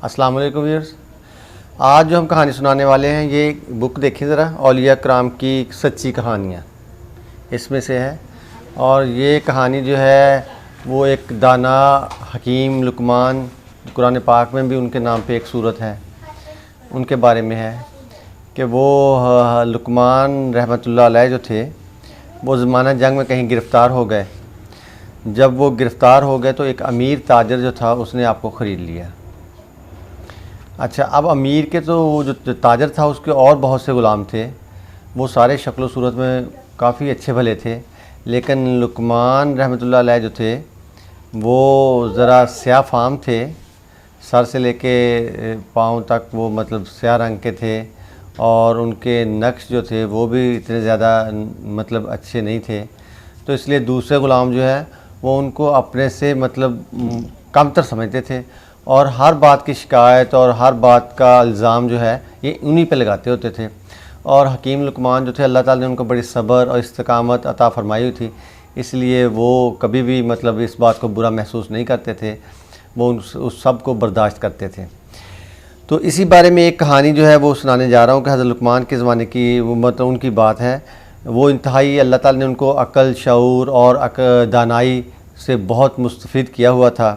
अस्सलाम वालेकुम व्यूअर्स। आज जो हम कहानी सुनाने वाले हैं ये बुक देखिए ज़रा, औलिया कराम की सच्ची कहानियाँ इसमें से है। और ये कहानी जो है वो एक दाना हकीम लुकमान, कुरान पाक में भी उनके नाम पे एक सूरत है, उनके बारे में है कि वो लुकमान रहमतुल्लाह अलैह जो थे वो ज़माना जंग में कहीं गिरफ़्तार हो गए। जब वो गिरफ़्तार हो गए तो एक अमीर ताजर जो था उसने आपको ख़रीद लिया। अच्छा, अब अमीर के तो वो जो ताजर था उसके और बहुत से ग़ुलाम थे, वो सारे शक्ल सूरत में काफ़ी अच्छे भले थे, लेकिन लुकमान रहमतुल्लाह अलैह जो थे वो ज़रा स्याह फाम थे, सर से लेके पाँव तक वो मतलब स्याह रंग के थे, और उनके नक्श जो थे वो भी इतने ज़्यादा मतलब अच्छे नहीं थे। तो इसलिए दूसरे ग़ुलाम जो है वो उनको अपने से मतलब कमतर समझते थे, और हर बात की शिकायत और हर बात का इल्ज़ाम जो है ये उन्हीं पे लगाते होते थे। और हकीम लुकमान जो थे अल्लाह ताला ने उनको बड़ी सब्र और इस्तिकामत अता फ़रमाई हुई थी, इसलिए वो कभी भी मतलब इस बात को बुरा महसूस नहीं करते थे, वो उस सब को बर्दाश्त करते थे। तो इसी बारे में एक कहानी जो है वो सुनाने जा रहा हूँ कि हज़रत लुकमान के ज़माने की मतलब उनकी बात है। वो इंतहाई अल्लाह ताला ने उनको अक़ल, शऊर और दानाई से बहुत मुस्तफ़ीद किया हुआ था।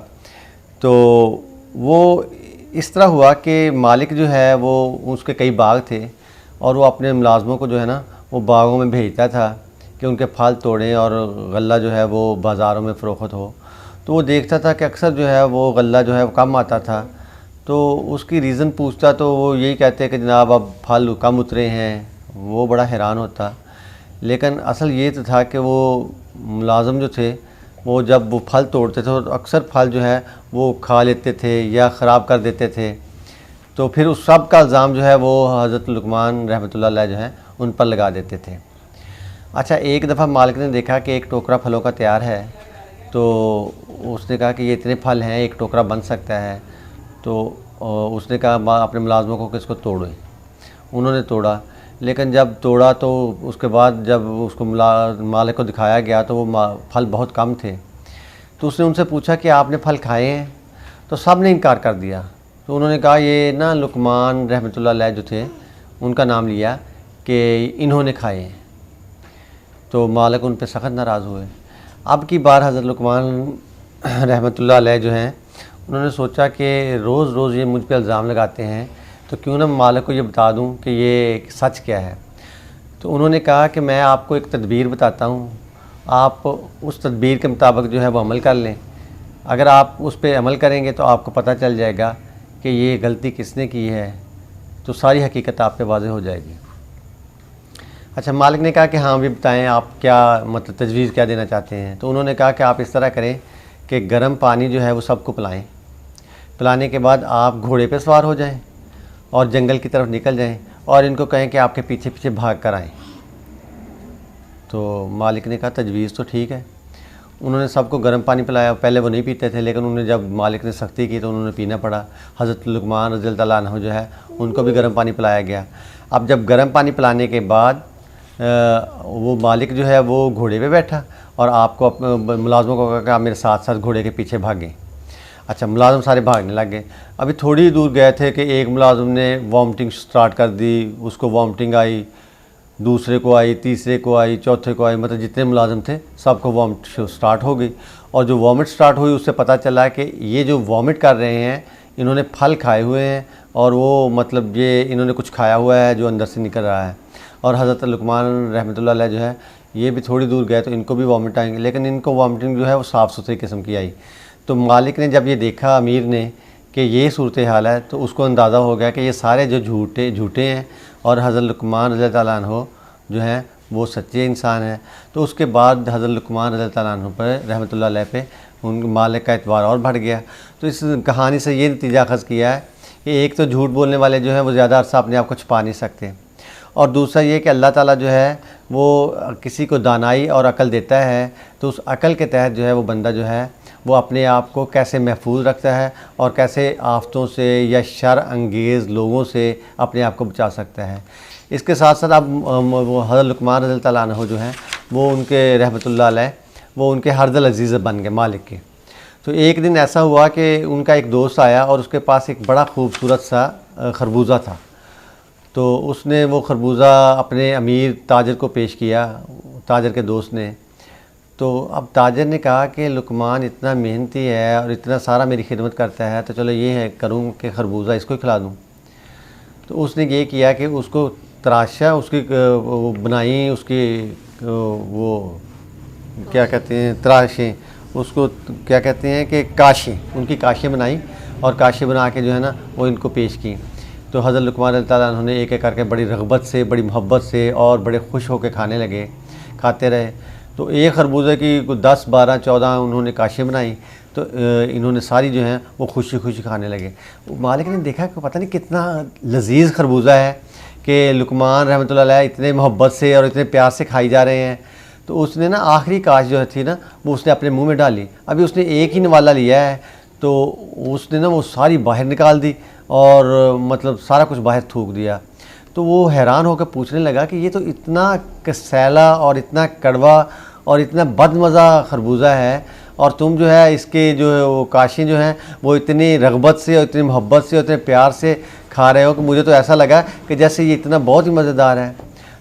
तो वो इस तरह हुआ कि मालिक जो है वो उसके कई बाग थे, और वो अपने मुलाज़मों को जो है ना वो बागों में भेजता था कि उनके फल तोड़ें और गल्ला जो है वो बाज़ारों में फ़रोख्त हो। तो वो देखता था कि अक्सर जो है वो गल्ला जो है वो कम आता था, तो उसकी रीज़न पूछता तो वो यही कहते कि जनाब अब फल कम उतरे हैं। वो बड़ा हैरान होता, लेकिन असल ये तो था कि वो मुलाज़म जो थे वो जब वो फल तोड़ते थे तो अक्सर फल जो है वो खा लेते थे या ख़राब कर देते थे। तो फिर उस सब का इल्ज़ाम जो है वो हज़रत लुकमान रहमतुल्लाह अलैह जो है उन पर लगा देते थे। अच्छा, एक दफ़ा मालिक ने देखा कि एक टोकरा फलों का तैयार है, तो उसने कहा कि ये इतने फल हैं, एक टोकरा बन सकता है। तो उसने कहा अपने मुलाज़मों को कि इसको तोड़ो। उन्होंने तोड़ा, लेकिन जब तोड़ा तो उसके बाद जब उसको मालिक को दिखाया गया तो वो फल बहुत कम थे। तो उसने उनसे पूछा कि आपने फल खाए हैं? तो सब ने इनकार कर दिया। तो उन्होंने कहा ये ना लुकमान रहमतुल्लाह अलैह जो थे उनका नाम लिया कि इन्होंने खाए हैं। तो मालिक उन पर सख्त नाराज़ हुए। अब की बार हज़रत लुकमान रहमतुल्लाह अलैह जो हैं उन्होंने सोचा कि रोज़ रोज़ ये मुझ पर इल्ज़ाम लगाते हैं, तो क्यों ना मालिक को ये बता दूं कि ये सच क्या है। तो उन्होंने कहा कि मैं आपको एक तदबीर बताता हूँ, आप उस तदबीर के मुताबिक जो है वो अमल कर लें। अगर आप उस पर अमल करेंगे तो आपको पता चल जाएगा कि ये गलती किसने की है, तो सारी हकीकत आप पे वाज़ेह हो जाएगी। अच्छा, मालिक ने कहा कि हाँ भी बताएं, आप क्या मतलब तजवीज़ क्या देना चाहते हैं। तो उन्होंने कहा कि आप इस तरह करें कि गर्म पानी जो है वो सबको पिलाएं। पिलाने के बाद आप घोड़े पे सवार हो जाएं और जंगल की तरफ निकल जाएं और इनको कहें कि आपके पीछे पीछे भाग कर आएँ। तो मालिक ने कहा तजवीज़ तो ठीक है। उन्होंने सबको गर्म पानी पिलाया। पहले वो नहीं पीते थे, लेकिन उन्होंने जब मालिक ने सख्ती की तो उन्होंने पीना पड़ा। हज़रत लुकमान रज़ियल्लाहु अन्हु जो है उनको भी गर्म पानी पिलाया गया। अब जब गर्म पानी पिलाने के बाद वो मालिक जो है वो घोड़े पे बैठा और आपको मुलाज़मों को कहा कि आप मेरे साथ साथ घोड़े के पीछे भागें। अच्छा, मुलाज़म सारे भागने लग गए। अभी थोड़ी दूर गए थे कि एक मुलाज़म ने वॉमिटिंग स्टार्ट कर दी। उसको वॉमिटिंग आई, दूसरे को आई, तीसरे को आई, चौथे को आई, मतलब जितने मुलाज़म थे सबको वॉमिट स्टार्ट हो गई। और जो वॉमिट स्टार्ट हुई उससे पता चला कि ये जो वॉमिट कर रहे हैं इन्होंने फल खाए हुए हैं, और वो मतलब ये इन्होंने कुछ खाया हुआ है जो अंदर से निकल रहा है। और हज़रत लुकमान रहमतुल्लाह अलैह जो है ये भी थोड़ी दूर गए तो इनको भी वॉमिट आएंगे, लेकिन इनको वॉमिटिंग जो है वो साफ़ सुथरी किस्म की आई। तो मालिक ने जब ये देखा, अमीर ने, कि ये सूरत हाल है, तो उसको अंदाज़ा हो गया कि ये सारे जो झूठे हैं और हज़रत लुकमान रज़ियल्लाहु अन्हु जो हैं वो सच्चे इंसान हैं। तो उसके बाद हज़रत लुकमान रज़ियल्लाहु अन्हु पर रहमतुल्लाह अलैह पे उन मालिक का एतबार और बढ़ गया। तो इस कहानी से ये नतीजा अख़ज़ किया है कि एक तो झूठ बोलने वाले जो हैं वो ज़्यादा अर्सा अपने आप को छुपा नहीं सकते, और दूसरा ये कि अल्लाह ताला जो है वो किसी को दानाई और अकल देता है, तो उस अकल के तहत जो है वो बंदा जो है वो अपने आप को कैसे महफूज रखता है और कैसे आफतों से या शर अंगेज़ लोगों से अपने आप को बचा सकता है। इसके साथ साथ अब वो हज़रत लुकमान रज़ियल्लाहु अन्हु जो हैं वो उनके रहमतुल्लाह अलैह वो उनके हर्दल अज़ीज़ बन गए मालिक के। तो एक दिन ऐसा हुआ कि उनका एक दोस्त आया और उसके पास एक बड़ा खूबसूरत सा खरबूजा था। तो उसने वो खरबूजा अपने अमीर ताजर को पेश किया, ताजर के दोस्त ने। तो अब ताजर ने कहा कि लुकमान इतना मेहनती है और इतना सारा मेरी खिदमत करता है, तो चलो ये है करूँ कि खरबूजा इसको ही खिला दूँ। तो उसने ये किया कि उसको तराशा, उसकी वो बनाई, उसकी वो क्या कहते हैं तराशें, उसको क्या कहते हैं कि काशें, उनकी काशें बनाई और काशें बना के जो है ना वो इनको पेश की। तो हज़रत लुकमान अल्लाह ताला उन्होंने एक एक करके बड़ी रग़बत से, बड़ी मोहब्बत से और बड़े खुश होकर खाने लगे, खाते रहे। तो एक खरबूजे की 10, 12, 14 उन्होंने काशें बनाई। तो इन्होंने सारी जो हैं वो खुशी खुशी खाने लगे। मालिक ने देखा कि पता नहीं कितना लजीज़ खरबूजा है कि लुकमान रहमतुल्लाह अलैह इतने मोहब्बत से और इतने प्यार से खाई जा रहे हैं। तो उसने ना आखिरी काश जो थी ना वो उसने अपने मुंह में डाली। अभी उसने एक ही नवाला लिया है, तो उसने ना वो सारी बाहर निकाल दी और मतलब सारा कुछ बाहर थूक दिया। तो वो हैरान होकर पूछने लगा कि ये तो इतना कसैला और इतना कड़वा और इतना बदमज़ा खरबूजा है, और तुम जो है इसके जो है वो काशें जो हैं वो इतनी रग़बत से और इतनी मोहब्बत से और इतने प्यार से खा रहे हो कि मुझे तो ऐसा लगा कि जैसे ये इतना बहुत ही मज़ेदार है।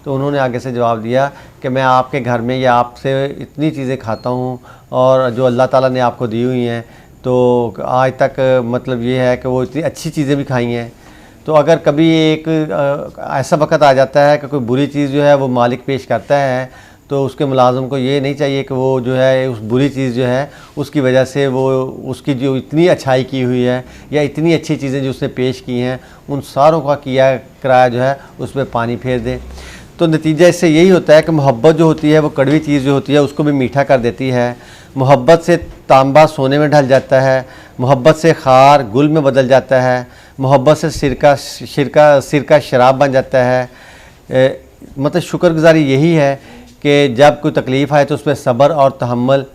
तो उन्होंने आगे से जवाब दिया कि मैं आपके घर में या आपसे इतनी चीज़ें खाता हूँ और जो अल्लाह ताला ने आपको दी हुई हैं, तो आज तक मतलब ये है कि वो इतनी अच्छी चीज़ें भी खाई हैं। तो अगर कभी एक ऐसा वक़्त आ जाता है कि कोई बुरी चीज़ जो है वो मालिक पेश करता है, तो उसके मुलाज़िम को ये नहीं चाहिए कि वो जो है उस बुरी चीज़ जो है उसकी वजह से वो उसकी जो इतनी अच्छाई की हुई है या इतनी अच्छी चीज़ें जो उसने पेश की हैं उन सारों का किया कराया जो है उस पर पानी फेर दे। तो नतीजा इससे यही होता है कि मोहब्बत जो होती है वो कड़वी चीज़ जो होती है उसको भी मीठा कर देती है। मोहब्बत से तांबा सोने में ढल जाता है, मोहब्बत से खार गुल में बदल जाता है, मोहब्बत से सिरका शराब बन जाता है। मतलब शुक्रगुजारी यही है कि जब कोई तकलीफ़ आए तो उस पर सब्र और तहम्मुल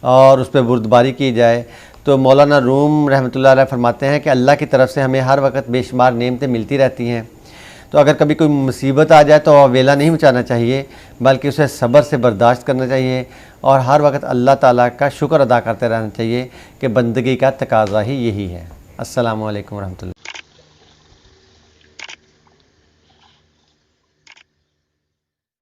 और उस पर बुर्दबारी की जाए। तो मौलाना रूम रहमतुल्लाह अलैह फरमाते हैं कि अल्लाह की तरफ से हमें हर वक्त बेशुमार नेमतें मिलती रहती हैं। तो अगर कभी कोई मुसीबत आ जाए तो अवेला नहीं मचाना चाहिए, बल्कि उसे सब्र से बर्दाश्त करना चाहिए और हर वक्त अल्लाह ताला का शुक्र अदा करते रहना चाहिए कि बंदगी का तकाज़ा ही यही है। अस्सलामु अलैकुम रहमतुल्लाह।